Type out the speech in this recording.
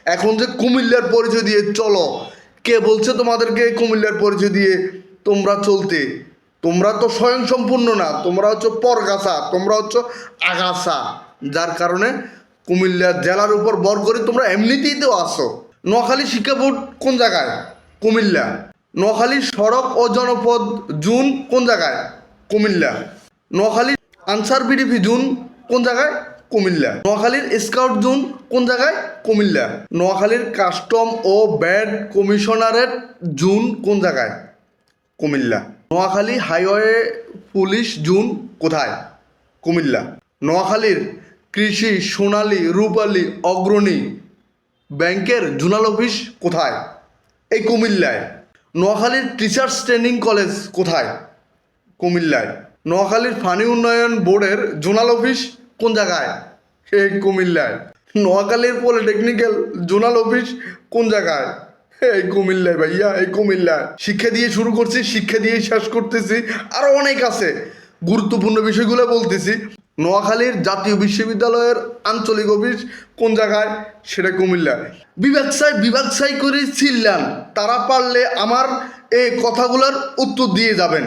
এখন যে কুমিল্লার পরিচয় দিয়ে চলো, কে বলছে তোমাদেরকে কুমিল্লার পরিচয় দিয়ে তোমরা চলতে? তোমরা তো স্বয়ংসম্পূর্ণ না, তোমরা হচ্ছে পরগাছা, তোমরা হচ্ছে আগাছা, যার কারণে কুমিল্লা জেলার উপর ভর করে তোমরা এমনিতেই তো আসো। নোয়াখালী শিক্ষা বোর্ড কোন জায়গায়? কুমিল্লা। নোয়াখালী সড়ক ও জনপদ জোন কোন জায়গায়? Comilla. Noakhali answer BDP zone কোন জায়গায়? কুমিল্লা। নোয়াখালীর স্কাউট জোন কোন জায়গায়? কুমিল্লা। নোয়াখালীর কাস্টম ও ব্যাড কমিশনারেট জোন কোন জায়গায়? Comilla. Noakhali highway police zone কোথায়? কুমিল্লা। নোয়াখালীর কৃষি সোনালী রূপালী অগ্রণী ব্যাংকের জোনাল অফিস কোথায়? এই কুমিল্লায়। নোয়াখালীর টিচার্স ট্রেনিং কলেজ কোথায়? কুমিল্লায়। নোয়াখালীর পানি উন্নয়ন বোর্ডের জোনাল অফিস কোন জায়গায়? এই কুমিল্লায়। নোয়াখালীর পলিটেকনিক্যাল জোনাল অফিস কোন জায়গায়? এই কুমিল্লায় ভাইয়া, এই কুমিল্লায়। শিক্ষা দিয়ে শুরু করছি, শিক্ষা দিয়ে শেষ করতেছি, আরও অনেক আছে। গুরুত্বপূর্ণ বিষয়গুলো বলতেছি। নোয়াখালীর জাতীয় বিশ্ববিদ্যালয়ের আঞ্চলিক অফিস কোন জায়গায়? সেটা কুমিল্লা। বিভাগ সাই করে ছিলেন, তারা পারলে আমার এই কথাগুলোর উত্তর দিয়ে যাবেন।